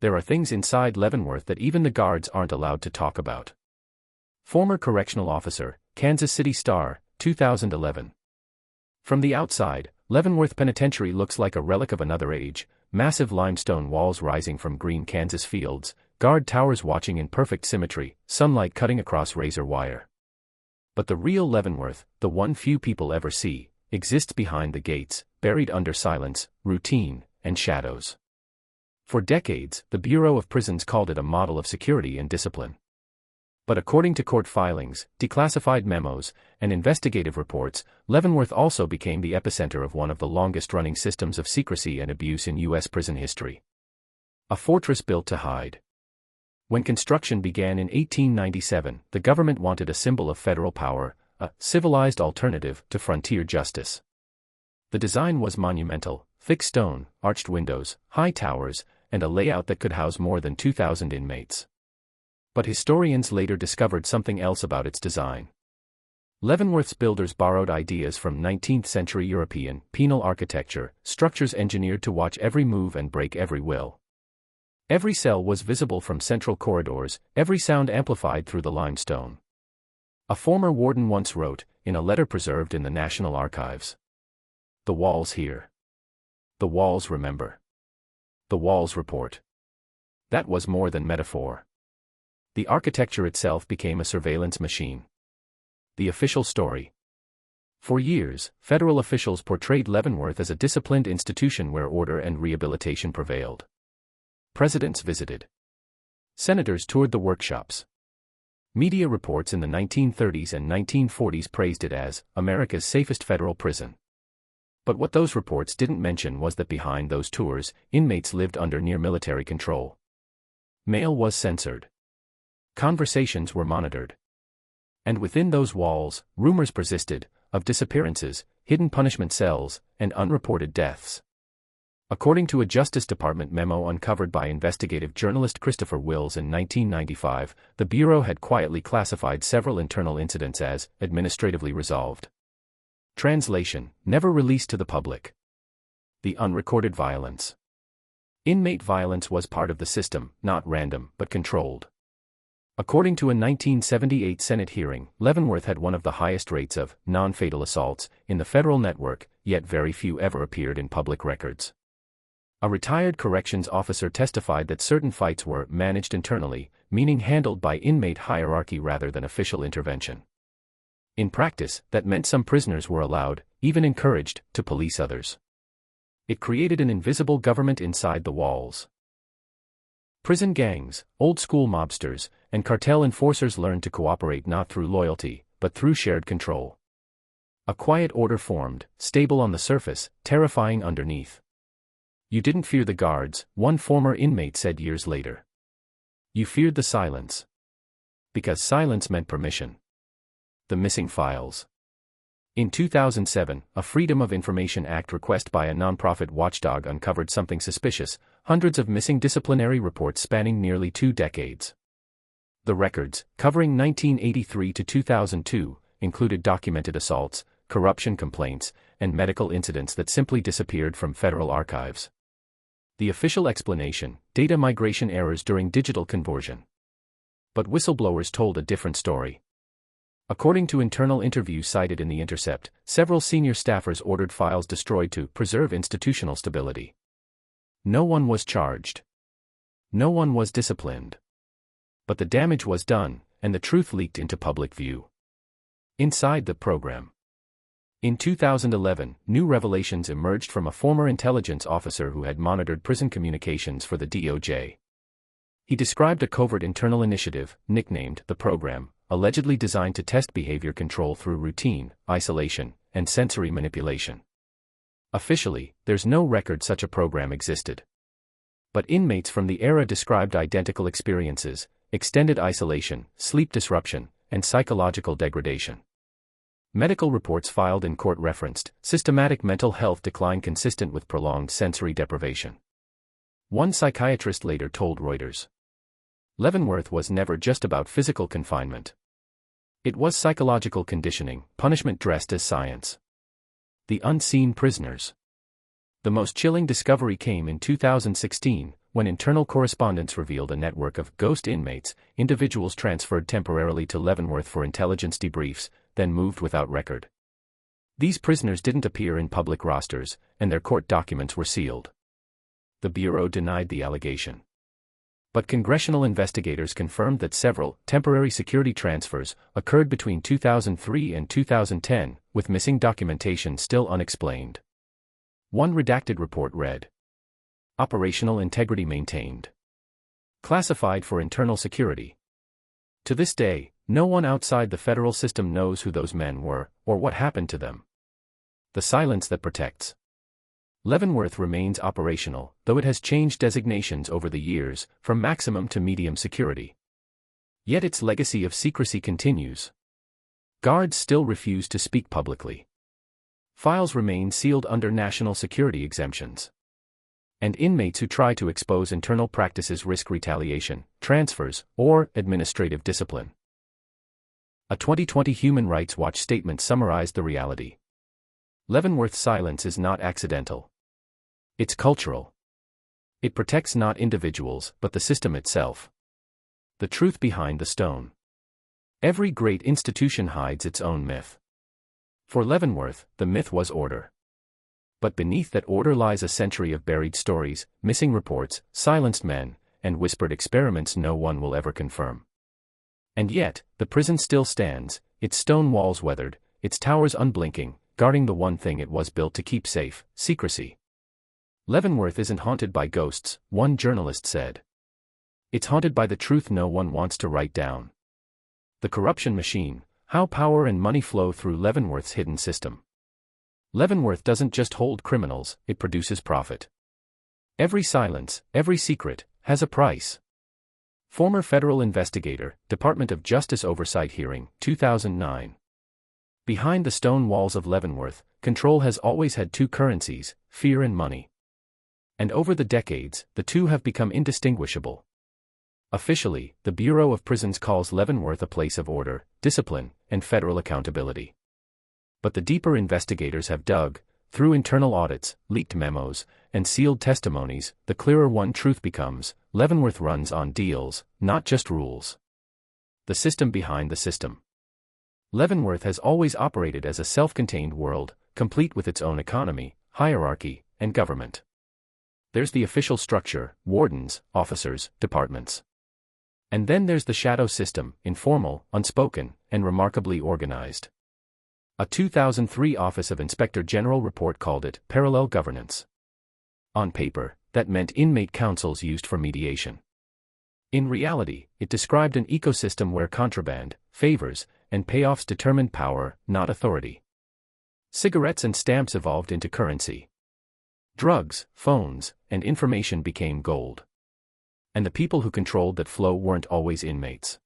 There are things inside Leavenworth that even the guards aren't allowed to talk about. Former correctional officer, Kansas City Star, 2011. From the outside, Leavenworth Penitentiary looks like a relic of another age, massive limestone walls rising from green Kansas fields, guard towers watching in perfect symmetry, sunlight cutting across razor wire. But the real Leavenworth, the one few people ever see, exists behind the gates, buried under silence, routine, and shadows. For decades, the Bureau of Prisons called it a model of security and discipline. But according to court filings, declassified memos, and investigative reports, Leavenworth also became the epicenter of one of the longest-running systems of secrecy and abuse in U.S. prison history. A fortress built to hide. When construction began in 1897, the government wanted a symbol of federal power, a civilized alternative to frontier justice. The design was monumental: thick stone, arched windows, high towers, and a layout that could house more than 2,000 inmates. But historians later discovered something else about its design. Leavenworth's builders borrowed ideas from 19th-century European penal architecture, structures engineered to watch every move and break every will. Every cell was visible from central corridors, every sound amplified through the limestone. A former warden once wrote, in a letter preserved in the National Archives, "The walls hear. The walls remember. The walls report." That was more than metaphor. The architecture itself became a surveillance machine. The official story. For years, federal officials portrayed Leavenworth as a disciplined institution where order and rehabilitation prevailed. Presidents visited. Senators toured the workshops. Media reports in the 1930s and 1940s praised it as America's safest federal prison. But what those reports didn't mention was that behind those tours, inmates lived under near-military control. Mail was censored. Conversations were monitored. And within those walls, rumors persisted, of disappearances, hidden punishment cells, and unreported deaths. According to a Justice Department memo uncovered by investigative journalist Christopher Wills in 1995, the Bureau had quietly classified several internal incidents as administratively resolved. Translation: never released to the public. The unrecorded violence. Inmate violence was part of the system, not random, but controlled. According to a 1978 Senate hearing, Leavenworth had one of the highest rates of non-fatal assaults in the federal network, yet very few ever appeared in public records. A retired corrections officer testified that certain fights were managed internally, meaning handled by inmate hierarchy rather than official intervention. In practice, that meant some prisoners were allowed, even encouraged, to police others. It created an invisible government inside the walls. Prison gangs, old-school mobsters, and cartel enforcers learned to cooperate not through loyalty, but through shared control. A quiet order formed, stable on the surface, terrifying underneath. You didn't fear the guards, one former inmate said years later. You feared the silence. Because silence meant permission. The missing files. In 2007, a Freedom of Information Act request by a nonprofit watchdog uncovered something suspicious: hundreds of missing disciplinary reports spanning nearly 2 decades. The records, covering 1983 to 2002, included documented assaults, corruption complaints, and medical incidents that simply disappeared from federal archives. The official explanation: data migration errors during digital conversion. But whistleblowers told a different story. According to internal interviews cited in The Intercept, several senior staffers ordered files destroyed to preserve institutional stability. No one was charged. No one was disciplined. But the damage was done, and the truth leaked into public view. Inside the program. In 2011, new revelations emerged from a former intelligence officer who had monitored prison communications for the DOJ. He described a covert internal initiative, nicknamed the program, allegedly designed to test behavior control through routine, isolation, and sensory manipulation. Officially, there's no record such a program existed. But inmates from the era described identical experiences: extended isolation, sleep disruption, and psychological degradation. Medical reports filed in court referenced systematic mental health decline consistent with prolonged sensory deprivation. One psychiatrist later told Reuters, Leavenworth was never just about physical confinement. It was psychological conditioning, punishment dressed as science. The unseen prisoners. The most chilling discovery came in 2016, when internal correspondence revealed a network of ghost inmates, individuals transferred temporarily to Leavenworth for intelligence debriefs, then moved without record. These prisoners didn't appear in public rosters, and their court documents were sealed. The Bureau denied the allegation. But congressional investigators confirmed that several temporary security transfers occurred between 2003 and 2010, with missing documentation still unexplained. One redacted report read, "Operational integrity maintained. Classified for internal security." To this day, no one outside the federal system knows who those men were, or what happened to them. The silence that protects. Leavenworth remains operational, though it has changed designations over the years, from maximum to medium security. Yet its legacy of secrecy continues. Guards still refuse to speak publicly. Files remain sealed under national security exemptions. And inmates who try to expose internal practices risk retaliation, transfers, or administrative discipline. A 2020 Human Rights Watch statement summarized the reality. Leavenworth's silence is not accidental. It's cultural. It protects not individuals, but the system itself. The truth behind the stone. Every great institution hides its own myth. For Leavenworth, the myth was order. But beneath that order lies a century of buried stories, missing reports, silenced men, and whispered experiments no one will ever confirm. And yet, the prison still stands, its stone walls weathered, its towers unblinking, guarding the one thing it was built to keep safe: secrecy. Leavenworth isn't haunted by ghosts, one journalist said. It's haunted by the truth no one wants to write down. The corruption machine, how power and money flow through Leavenworth's hidden system. Leavenworth doesn't just hold criminals, it produces profit. Every silence, every secret, has a price. Former federal investigator, Department of Justice Oversight Hearing, 2009. Behind the stone walls of Leavenworth, control has always had two currencies: fear and money. And over the decades, the two have become indistinguishable. Officially, the Bureau of Prisons calls Leavenworth a place of order, discipline, and federal accountability. But the deeper investigators have dug, through internal audits, leaked memos, and sealed testimonies, the clearer one truth becomes: Leavenworth runs on deals, not just rules. The system behind the system. Leavenworth has always operated as a self-contained world, complete with its own economy, hierarchy, and government. There's the official structure: wardens, officers, departments. And then there's the shadow system, informal, unspoken, and remarkably organized. A 2003 Office of Inspector General report called it parallel governance. On paper, that meant inmate councils used for mediation. In reality, it described an ecosystem where contraband, favors, and payoffs determined power, not authority. Cigarettes and stamps evolved into currency. Drugs, phones, and information became gold. And the people who controlled that flow weren't always inmates.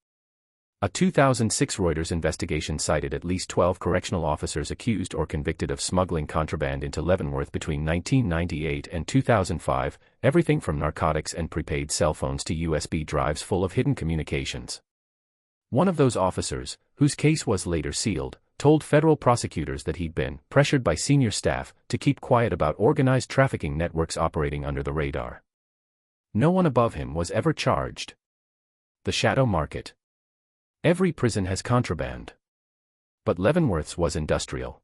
A 2006 Reuters investigation cited at least 12 correctional officers accused or convicted of smuggling contraband into Leavenworth between 1998 and 2005, everything from narcotics and prepaid cell phones to USB drives full of hidden communications. One of those officers, whose case was later sealed, told federal prosecutors that he'd been pressured by senior staff to keep quiet about organized trafficking networks operating under the radar. No one above him was ever charged. The shadow market. Every prison has contraband. But Leavenworth's was industrial.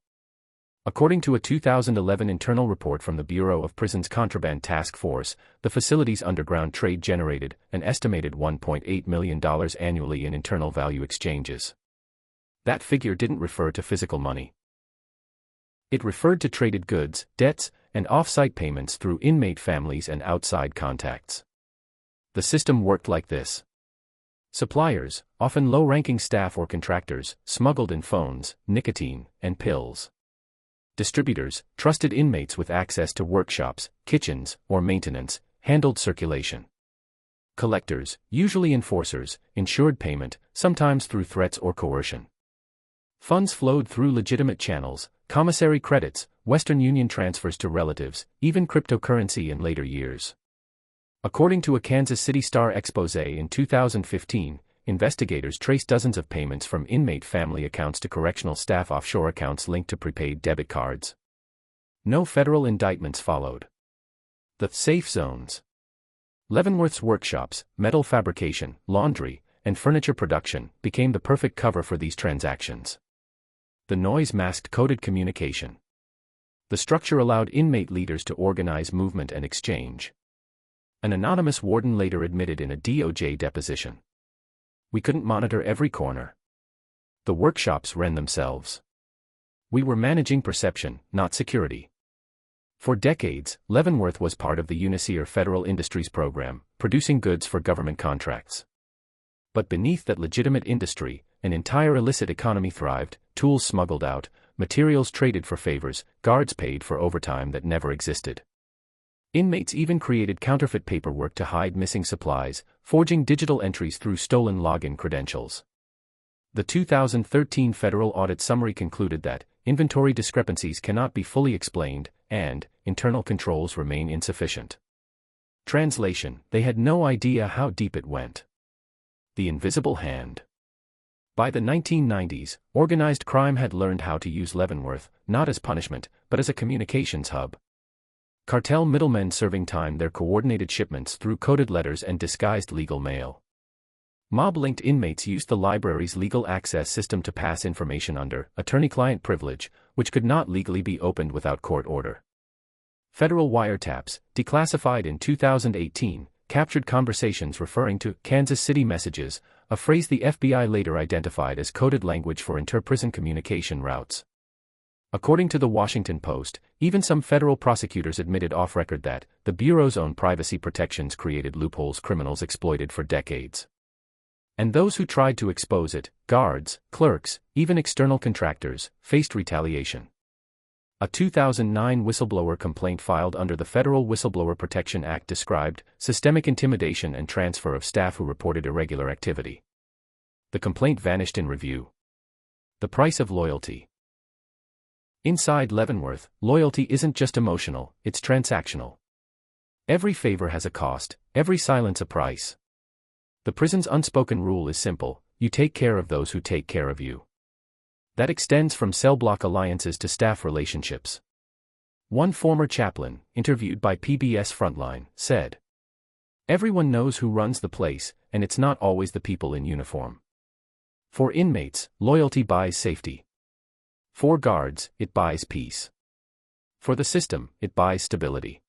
According to a 2011 internal report from the Bureau of Prisons Contraband Task Force, the facility's underground trade generated an estimated $1.8 million annually in internal value exchanges. That figure didn't refer to physical money. It referred to traded goods, debts, and off-site payments through inmate families and outside contacts. The system worked like this. Suppliers, often low-ranking staff or contractors, smuggled in phones, nicotine, and pills. Distributors, trusted inmates with access to workshops, kitchens, or maintenance, handled circulation. Collectors, usually enforcers, ensured payment, sometimes through threats or coercion. Funds flowed through legitimate channels: commissary credits, Western Union transfers to relatives, even cryptocurrency in later years. According to a Kansas City Star expose in 2015, investigators traced dozens of payments from inmate family accounts to correctional staff offshore accounts linked to prepaid debit cards. No federal indictments followed. The safe zones. Leavenworth's workshops, metal fabrication, laundry, and furniture production became the perfect cover for these transactions. The noise masked coded communication. The structure allowed inmate leaders to organize movement and exchange. An anonymous warden later admitted in a DOJ deposition, "We couldn't monitor every corner. The workshops ran themselves. We were managing perception, not security." For decades, Leavenworth was part of the Unicere Federal Industries program, producing goods for government contracts. But beneath that legitimate industry, an entire illicit economy thrived: tools smuggled out, materials traded for favors, guards paid for overtime that never existed. Inmates even created counterfeit paperwork to hide missing supplies, forging digital entries through stolen login credentials. The 2013 Federal Audit Summary concluded that inventory discrepancies cannot be fully explained, and internal controls remain insufficient. Translation: they had no idea how deep it went. The invisible hand. By the 1990s, organized crime had learned how to use Leavenworth, not as punishment, but as a communications hub. Cartel middlemen serving time their coordinated shipments through coded letters and disguised legal mail. Mob-linked inmates used the library's legal access system to pass information under attorney-client privilege, which could not legally be opened without court order. Federal wiretaps, declassified in 2018, captured conversations referring to Kansas City messages, a phrase the FBI later identified as coded language for inter-prison communication routes. According to the Washington Post, even some federal prosecutors admitted off-record that the Bureau's own privacy protections created loopholes criminals exploited for decades. And those who tried to expose it, guards, clerks, even external contractors, faced retaliation. A 2009 whistleblower complaint filed under the Federal Whistleblower Protection Act described systemic intimidation and transfer of staff who reported irregular activity. The complaint vanished in review. The price of loyalty. Inside Leavenworth, loyalty isn't just emotional, it's transactional. Every favor has a cost, every silence a price. The prison's unspoken rule is simple: you take care of those who take care of you. That extends from cell block alliances to staff relationships. One former chaplain, interviewed by PBS Frontline, said, "Everyone knows who runs the place, and it's not always the people in uniform." For inmates, loyalty buys safety. For guards, it buys peace. For the system, it buys stability.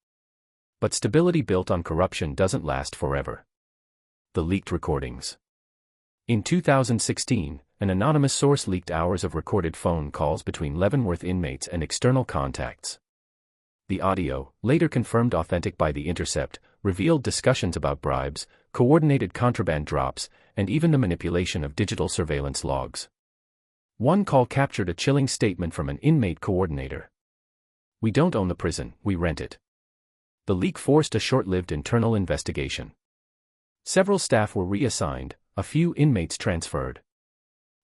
But stability built on corruption doesn't last forever. The leaked recordings. In 2016, an anonymous source leaked hours of recorded phone calls between Leavenworth inmates and external contacts. The audio, later confirmed authentic by The Intercept, revealed discussions about bribes, coordinated contraband drops, and even the manipulation of digital surveillance logs. One call captured a chilling statement from an inmate coordinator: "We don't own the prison, we rent it." The leak forced a short-lived internal investigation. Several staff were reassigned, a few inmates transferred.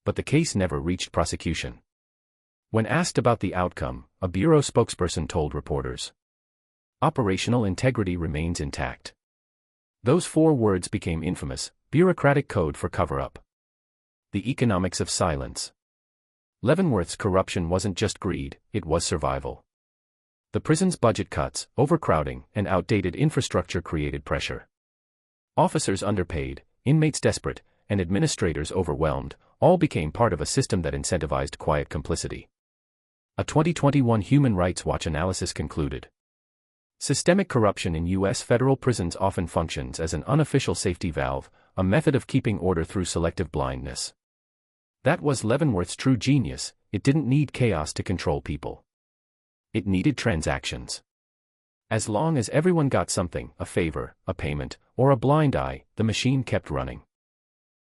But the case never reached prosecution. When asked about the outcome, a bureau spokesperson told reporters, "Operational integrity remains intact." Those 4 words became infamous: bureaucratic code for cover-up. The economics of silence. Leavenworth's corruption wasn't just greed, it was survival. The prison's budget cuts, overcrowding, and outdated infrastructure created pressure. Officers underpaid, inmates desperate, and administrators overwhelmed, all became part of a system that incentivized quiet complicity. A 2021 Human Rights Watch analysis concluded, systemic corruption in U.S. federal prisons often functions as an unofficial safety valve, a method of keeping order through selective blindness. That was Leavenworth's true genius: it didn't need chaos to control people. It needed transactions. As long as everyone got something, a favor, a payment, or a blind eye, the machine kept running.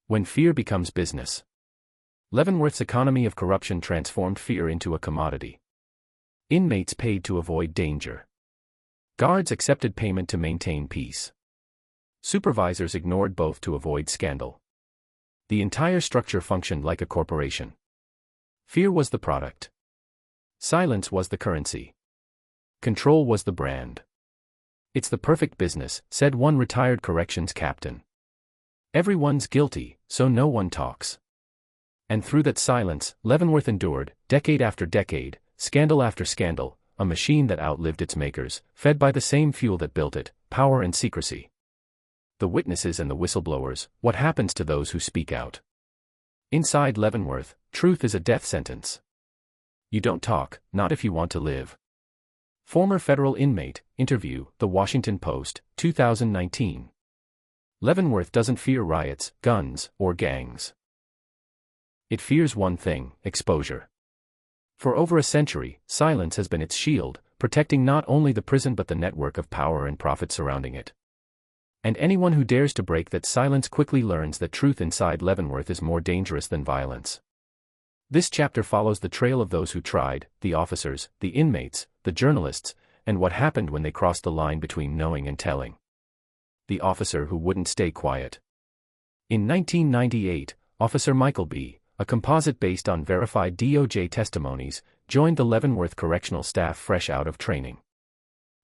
When fear becomes business. Leavenworth's economy of corruption transformed fear into a commodity. Inmates paid to avoid danger. Guards accepted payment to maintain peace. Supervisors ignored both to avoid scandal. The entire structure functioned like a corporation. Fear was the product. Silence was the currency. Control was the brand. "It's the perfect business," said one retired corrections captain. "Everyone's guilty, so no one talks." And through that silence, Leavenworth endured, decade after decade, scandal after scandal, a machine that outlived its makers, fed by the same fuel that built it, power and secrecy. The witnesses and the whistleblowers, what happens to those who speak out? Inside Leavenworth, truth is a death sentence. You don't talk, not if you want to live. Former federal inmate, interview, The Washington Post, 2019. Leavenworth doesn't fear riots, guns, or gangs. It fears one thing: exposure. For over a century, silence has been its shield, protecting not only the prison but the network of power and profit surrounding it. And anyone who dares to break that silence quickly learns that truth inside Leavenworth is more dangerous than violence. This chapter follows the trail of those who tried, the officers, the inmates, the journalists, and what happened when they crossed the line between knowing and telling. The officer who wouldn't stay quiet. In 1998, Officer Michael B., a composite based on verified DOJ testimonies, joined the Leavenworth correctional staff fresh out of training.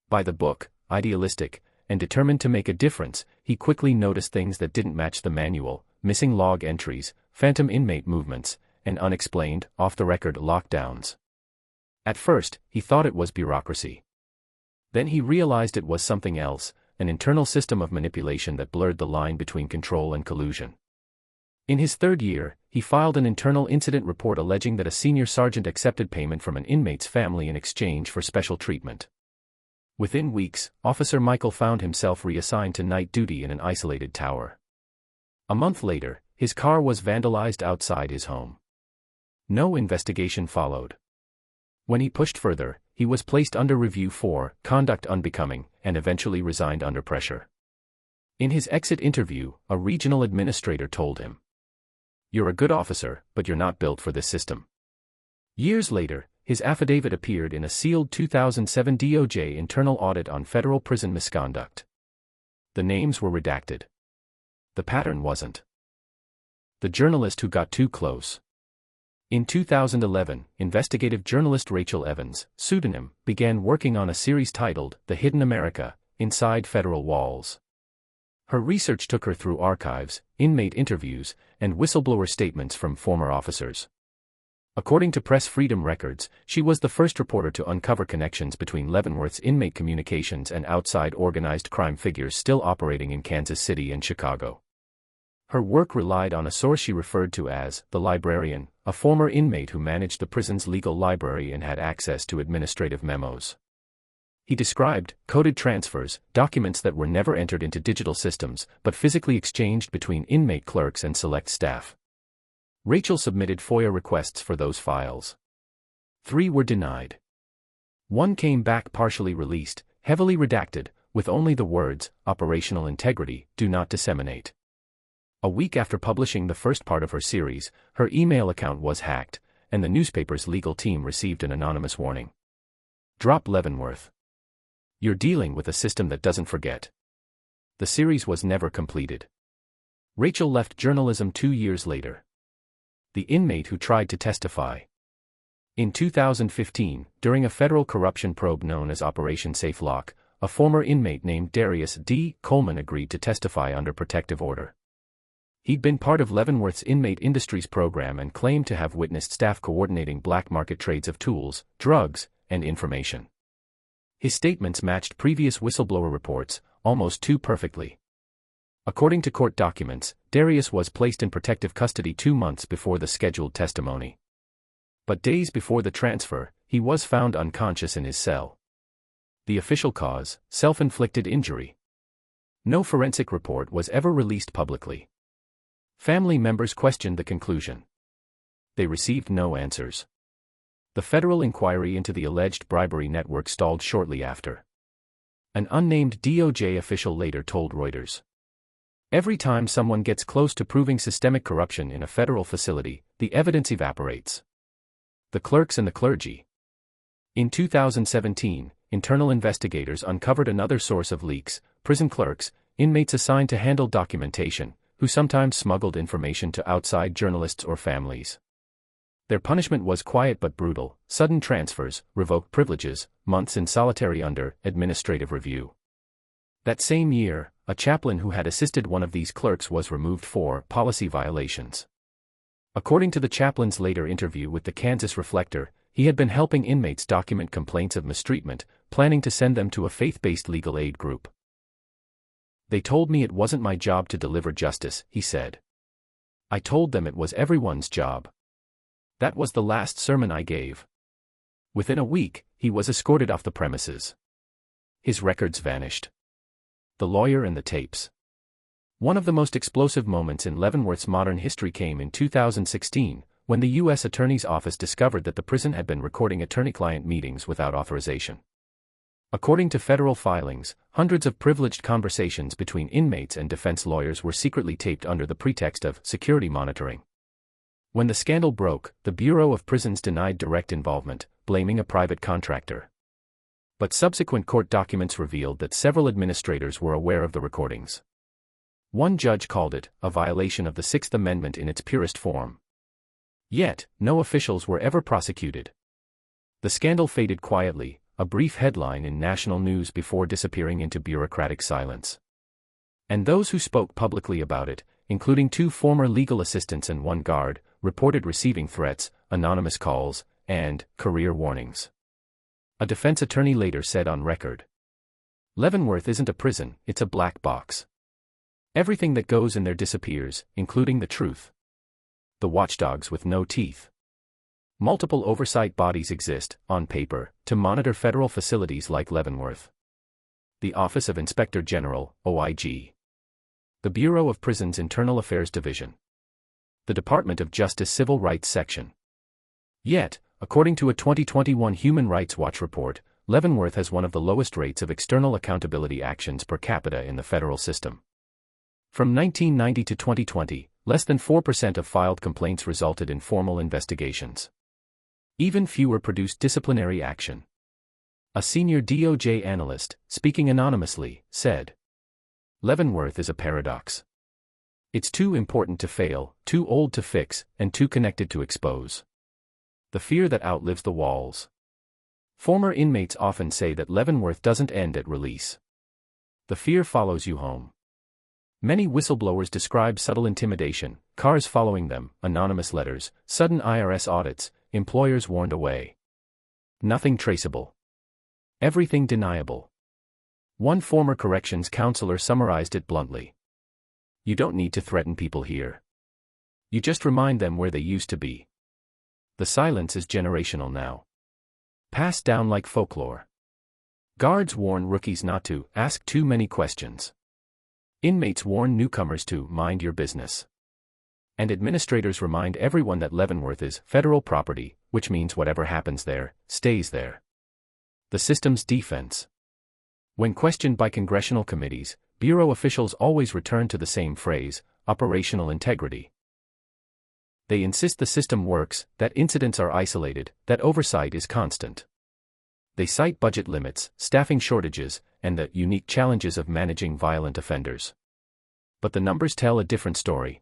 By the book, idealistic, and determined to make a difference, he quickly noticed things that didn't match the manual: missing log entries, phantom inmate movements, and unexplained, off-the-record lockdowns. At first, he thought it was bureaucracy. Then he realized it was something else, an internal system of manipulation that blurred the line between control and collusion. In his third year, he filed an internal incident report alleging that a senior sergeant accepted payment from an inmate's family in exchange for special treatment. Within weeks, Officer Michael found himself reassigned to night duty in an isolated tower. A month later, his car was vandalized outside his home. No investigation followed. When he pushed further, he was placed under review for conduct unbecoming, and eventually resigned under pressure. In his exit interview, a regional administrator told him, "You're a good officer, but you're not built for this system." Years later, his affidavit appeared in a sealed 2007 DOJ internal audit on federal prison misconduct. The names were redacted. The pattern wasn't. The journalist who got too close. In 2011, investigative journalist Rachel Evans, pseudonym, began working on a series titled The Hidden America, Inside Federal Walls. Her research took her through archives, inmate interviews, and whistleblower statements from former officers. According to Press Freedom Records, she was the first reporter to uncover connections between Leavenworth's inmate communications and outside organized crime figures still operating in Kansas City and Chicago. Her work relied on a source she referred to as the librarian, a former inmate who managed the prison's legal library and had access to administrative memos. He described coded transfers, documents that were never entered into digital systems but physically exchanged between inmate clerks and select staff. Rachel submitted FOIA requests for those files. 3 were denied. 1 came back partially released, heavily redacted, with only the words, "Operational integrity, do not disseminate." A week after publishing the first part of her series, her email account was hacked, and the newspaper's legal team received an anonymous warning. Drop Leavenworth. You're dealing with a system that doesn't forget. The series was never completed. Rachel left journalism 2 years later. The inmate who tried to testify. In 2015, during a federal corruption probe known as Operation SafeLock, a former inmate named Darius D. Coleman agreed to testify under protective order. He'd been part of Leavenworth's Inmate Industries program and claimed to have witnessed staff coordinating black market trades of tools, drugs, and information. His statements matched previous whistleblower reports, almost too perfectly. According to court documents, Darius was placed in protective custody 2 months before the scheduled testimony. But days before the transfer, he was found unconscious in his cell. The official cause, self-inflicted injury. No forensic report was ever released publicly. Family members questioned the conclusion. They received no answers. The federal inquiry into the alleged bribery network stalled shortly after. An unnamed DOJ official later told Reuters, "Every time someone gets close to proving systemic corruption in a federal facility, the evidence evaporates." The clerks and the clergy. In 2017, internal investigators uncovered another source of leaks: prison clerks, inmates assigned to handle documentation, who sometimes smuggled information to outside journalists or families. Their punishment was quiet but brutal: sudden transfers, revoked privileges, months in solitary under administrative review. That same year, a chaplain who had assisted one of these clerks was removed for policy violations. According to the chaplain's later interview with the Kansas Reflector, he had been helping inmates document complaints of mistreatment, planning to send them to a faith-based legal aid group. They told me it wasn't my job to deliver justice, he said. I told them it was everyone's job. That was the last sermon I gave. Within a week, he was escorted off the premises. His records vanished. The lawyer and the tapes. One of the most explosive moments in Leavenworth's modern history came in 2016, when the U.S. Attorney's Office discovered that the prison had been recording attorney-client meetings without authorization. According to federal filings, hundreds of privileged conversations between inmates and defense lawyers were secretly taped under the pretext of security monitoring. When the scandal broke, the Bureau of Prisons denied direct involvement, blaming a private contractor. But subsequent court documents revealed that several administrators were aware of the recordings. One judge called it a violation of the Sixth Amendment in its purest form. Yet, no officials were ever prosecuted. The scandal faded quietly, a brief headline in national news before disappearing into bureaucratic silence. And those who spoke publicly about it, including 2 former legal assistants and 1 guard, reported receiving threats, anonymous calls, and career warnings. A defense attorney later said on record, "Leavenworth isn't a prison, it's a black box. Everything that goes in there disappears, including the truth. The watchdogs with no teeth. Multiple oversight bodies exist, on paper, to monitor federal facilities like Leavenworth. The Office of Inspector General, OIG. The Bureau of Prisons Internal Affairs Division. The Department of Justice Civil Rights Section. Yet, according to a 2021 Human Rights Watch report, Leavenworth has one of the lowest rates of external accountability actions per capita in the federal system. From 1990 to 2020, less than 4% of filed complaints resulted in formal investigations. Even fewer produced disciplinary action. A senior DOJ analyst, speaking anonymously, said, "Leavenworth is a paradox. It's too important to fail, too old to fix, and too connected to expose. The fear that outlives the walls." Former inmates often say that Leavenworth doesn't end at release. The fear follows you home. Many whistleblowers describe subtle intimidation, cars following them, anonymous letters, sudden IRS audits, employers warned away. Nothing traceable. Everything deniable. One former corrections counselor summarized it bluntly. "You don't need to threaten people here. You just remind them where they used to be. The silence is generational now. Passed down like folklore." Guards warn rookies not to ask too many questions. Inmates warn newcomers to mind your business. And administrators remind everyone that Leavenworth is federal property, which means whatever happens there, stays there. The system's defense. When questioned by congressional committees, Bureau officials always return to the same phrase, operational integrity. They insist the system works, that incidents are isolated, that oversight is constant. They cite budget limits, staffing shortages, and the unique challenges of managing violent offenders. But the numbers tell a different story.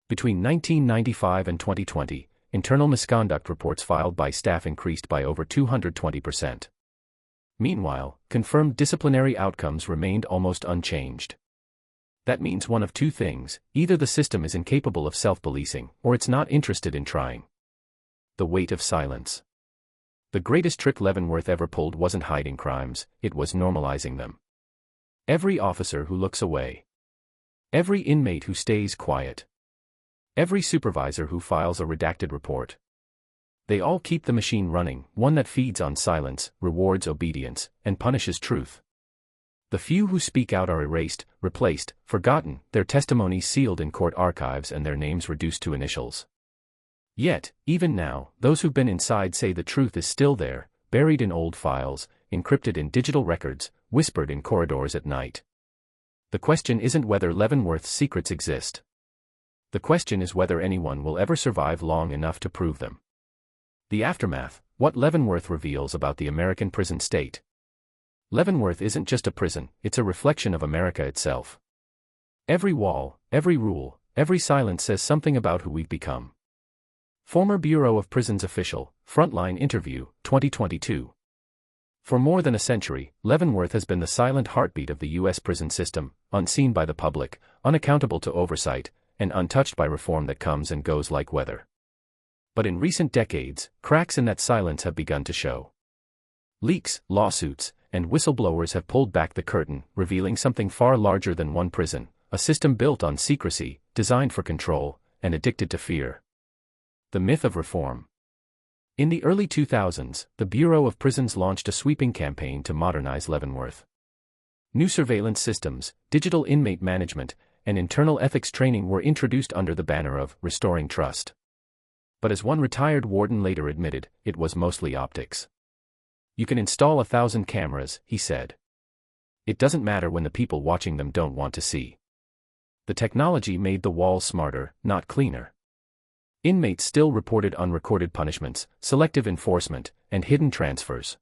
Between 1995 and 2020, internal misconduct reports filed by staff increased by over 220%. Meanwhile, confirmed disciplinary outcomes remained almost unchanged. That means one of 2 things: either the system is incapable of self-policing, or it's not interested in trying. The weight of silence. The greatest trick Leavenworth ever pulled wasn't hiding crimes, it was normalizing them. Every officer who looks away. Every inmate who stays quiet. Every supervisor who files a redacted report. They all keep the machine running, one that feeds on silence, rewards obedience, and punishes truth. The few who speak out are erased, replaced, forgotten, their testimonies sealed in court archives and their names reduced to initials. Yet, even now, those who've been inside say the truth is still there, buried in old files, encrypted in digital records, whispered in corridors at night. The question isn't whether Leavenworth's secrets exist. The question is whether anyone will ever survive long enough to prove them. The aftermath, what Leavenworth reveals about the American prison state. Leavenworth isn't just a prison, it's a reflection of America itself. Every wall, every rule, every silence says something about who we've become. Former Bureau of Prisons official, Frontline interview, 2022. For more than a century, Leavenworth has been the silent heartbeat of the U.S. prison system, unseen by the public, unaccountable to oversight, and untouched by reform that comes and goes like weather. But in recent decades, cracks in that silence have begun to show. Leaks, lawsuits, and whistleblowers have pulled back the curtain, revealing something far larger than one prison, a system built on secrecy, designed for control, and addicted to fear. The myth of reform. In the early 2000s, the Bureau of Prisons launched a sweeping campaign to modernize Leavenworth. New surveillance systems, digital inmate management, and internal ethics training were introduced under the banner of restoring trust. But as one retired warden later admitted, it was mostly optics. "You can install 1,000 cameras," he said. "It doesn't matter when the people watching them don't want to see." The technology made the walls smarter, not cleaner. Inmates still reported unrecorded punishments, selective enforcement, and hidden transfers.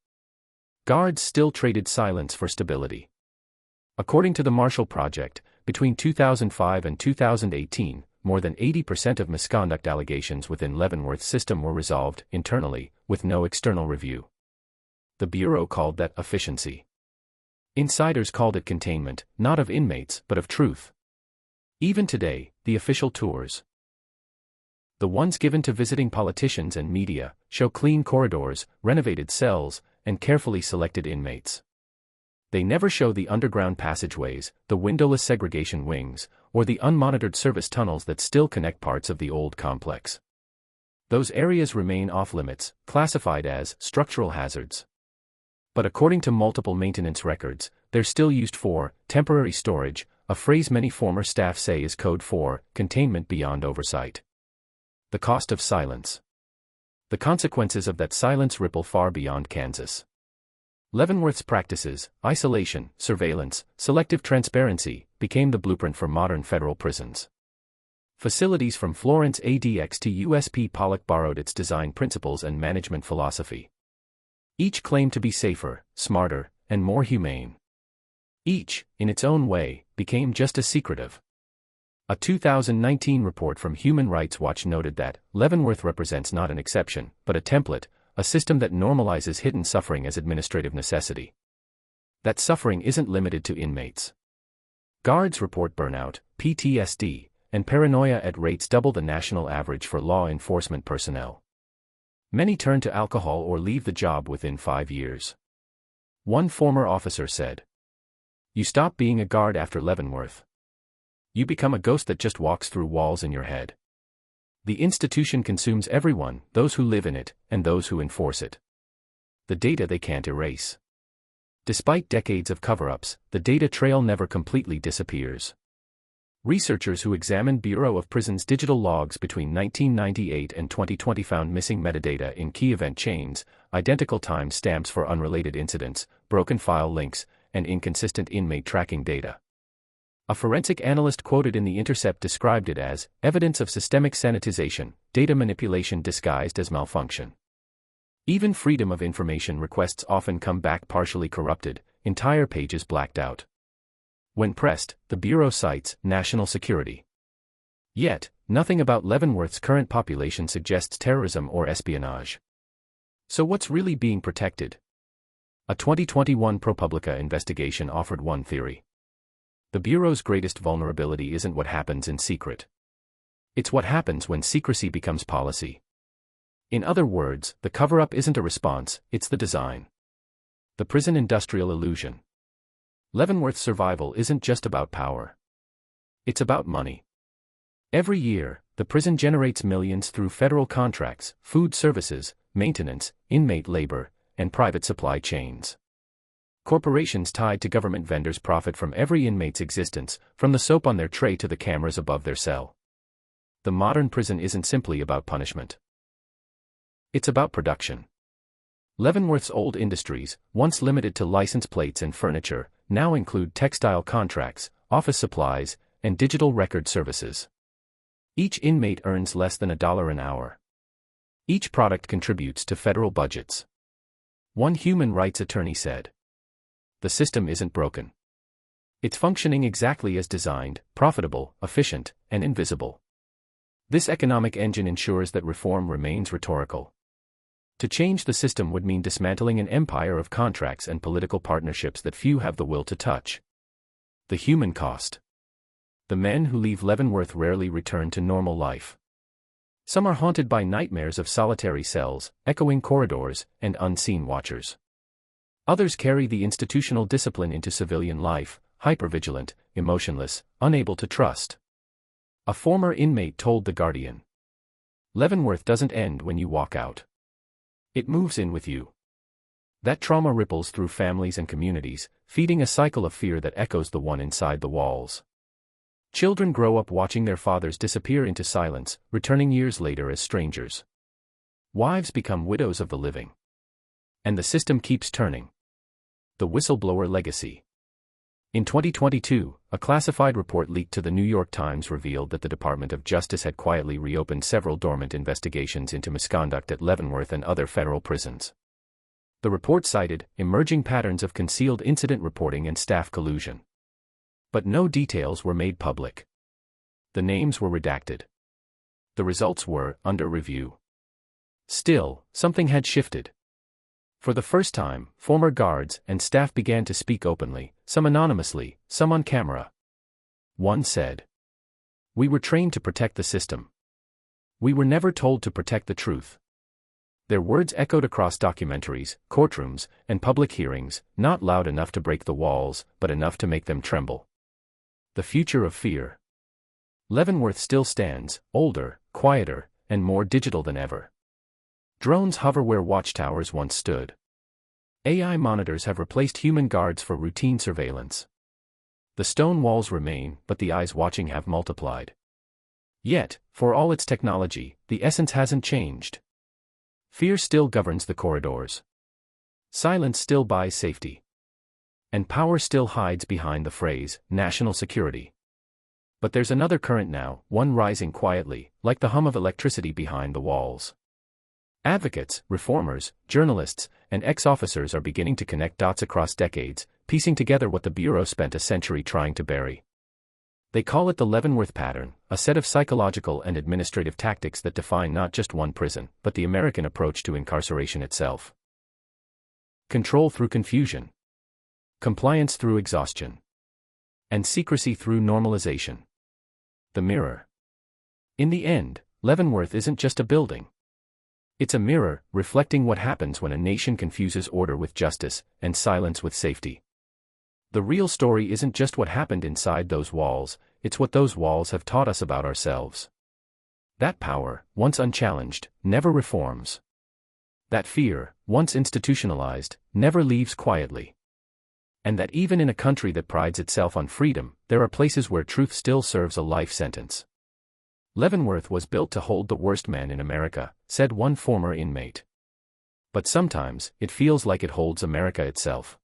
Guards still traded silence for stability. According to the Marshall Project, between 2005 and 2018, more than 80% of misconduct allegations within Leavenworth's system were resolved internally, with no external review. The Bureau called that efficiency. Insiders called it containment, not of inmates, but of truth. Even today, the official tours, the ones given to visiting politicians and media, show clean corridors, renovated cells, and carefully selected inmates. They never show the underground passageways, the windowless segregation wings, or the unmonitored service tunnels that still connect parts of the old complex. Those areas remain off-limits, classified as structural hazards. But according to multiple maintenance records, they're still used for temporary storage, a phrase many former staff say is code for containment beyond oversight. The cost of silence. The consequences of that silence ripple far beyond Kansas. Leavenworth's practices, isolation, surveillance, selective transparency, became the blueprint for modern federal prisons. Facilities from Florence ADX to USP Pollock borrowed its design principles and management philosophy. Each claimed to be safer, smarter, and more humane. Each, in its own way, became just as secretive. A 2019 report from Human Rights Watch noted that Leavenworth represents not an exception, but a template, a system that normalizes hidden suffering as administrative necessity. That suffering isn't limited to inmates. Guards report burnout, PTSD, and paranoia at rates double the national average for law enforcement personnel. Many turn to alcohol or leave the job within 5 years. One former officer said, "You stop being a guard after Leavenworth. You become a ghost that just walks through walls in your head." The institution consumes everyone, those who live in it, and those who enforce it. The data they can't erase. Despite decades of cover-ups, the data trail never completely disappears. Researchers who examined Bureau of Prisons digital logs between 1998 and 2020 found missing metadata in key event chains, identical time stamps for unrelated incidents, broken file links, and inconsistent inmate tracking data. A forensic analyst quoted in The Intercept described it as evidence of systemic sanitization, data manipulation disguised as malfunction. Even Freedom of Information requests often come back partially corrupted, entire pages blacked out. When pressed, the Bureau cites national security. Yet, nothing about Leavenworth's current population suggests terrorism or espionage. So what's really being protected? A 2021 ProPublica investigation offered one theory. The Bureau's greatest vulnerability isn't what happens in secret. It's what happens when secrecy becomes policy. In other words, the cover-up isn't a response, it's the design. The prison industrial illusion. Leavenworth's survival isn't just about power. It's about money. Every year, the prison generates millions through federal contracts, food services, maintenance, inmate labor, and private supply chains. Corporations tied to government vendors profit from every inmate's existence, from the soap on their tray to the cameras above their cell. The modern prison isn't simply about punishment. It's about production. Leavenworth's old industries, once limited to license plates and furniture, now include textile contracts, office supplies, and digital record services. Each inmate earns less than $1 an hour. Each product contributes to federal budgets. One human rights attorney said, "The system isn't broken. It's functioning exactly as designed, profitable, efficient, and invisible." This economic engine ensures that reform remains rhetorical. To change the system would mean dismantling an empire of contracts and political partnerships that few have the will to touch. The human cost. The men who leave Leavenworth rarely return to normal life. Some are haunted by nightmares of solitary cells, echoing corridors, and unseen watchers. Others carry the institutional discipline into civilian life, hypervigilant, emotionless, unable to trust. A former inmate told The Guardian, "Leavenworth doesn't end when you walk out. It moves in with you." That trauma ripples through families and communities, feeding a cycle of fear that echoes the one inside the walls. Children grow up watching their fathers disappear into silence, returning years later as strangers. Wives become widows of the living. And the system keeps turning. The whistleblower legacy. In 2022, a classified report leaked to the New York Times revealed that the Department of Justice had quietly reopened several dormant investigations into misconduct at Leavenworth and other federal prisons. The report cited emerging patterns of concealed incident reporting and staff collusion. But no details were made public. The names were redacted. The results were under review. Still, something had shifted. For the first time, former guards and staff began to speak openly, some anonymously, some on camera. One said, "We were trained to protect the system. We were never told to protect the truth." Their words echoed across documentaries, courtrooms, and public hearings, not loud enough to break the walls, but enough to make them tremble. The future of fear. Leavenworth still stands, older, quieter, and more digital than ever. Drones hover where watchtowers once stood. AI monitors have replaced human guards for routine surveillance. The stone walls remain, but the eyes watching have multiplied. Yet, for all its technology, the essence hasn't changed. Fear still governs the corridors. Silence still buys safety. And power still hides behind the phrase, national security. But there's another current now, one rising quietly, like the hum of electricity behind the walls. Advocates, reformers, journalists, and ex-officers are beginning to connect dots across decades, piecing together what the Bureau spent a century trying to bury. They call it the Leavenworth pattern, a set of psychological and administrative tactics that define not just one prison, but the American approach to incarceration itself. Control through confusion. Compliance through exhaustion. And secrecy through normalization. The mirror. In the end, Leavenworth isn't just a building. It's a mirror, reflecting what happens when a nation confuses order with justice, and silence with safety. The real story isn't just what happened inside those walls, it's what those walls have taught us about ourselves. That power, once unchallenged, never reforms. That fear, once institutionalized, never leaves quietly. And that even in a country that prides itself on freedom, there are places where truth still serves a life sentence. Leavenworth was built to hold the worst man in America, said one former inmate. But sometimes, it feels like it holds America itself.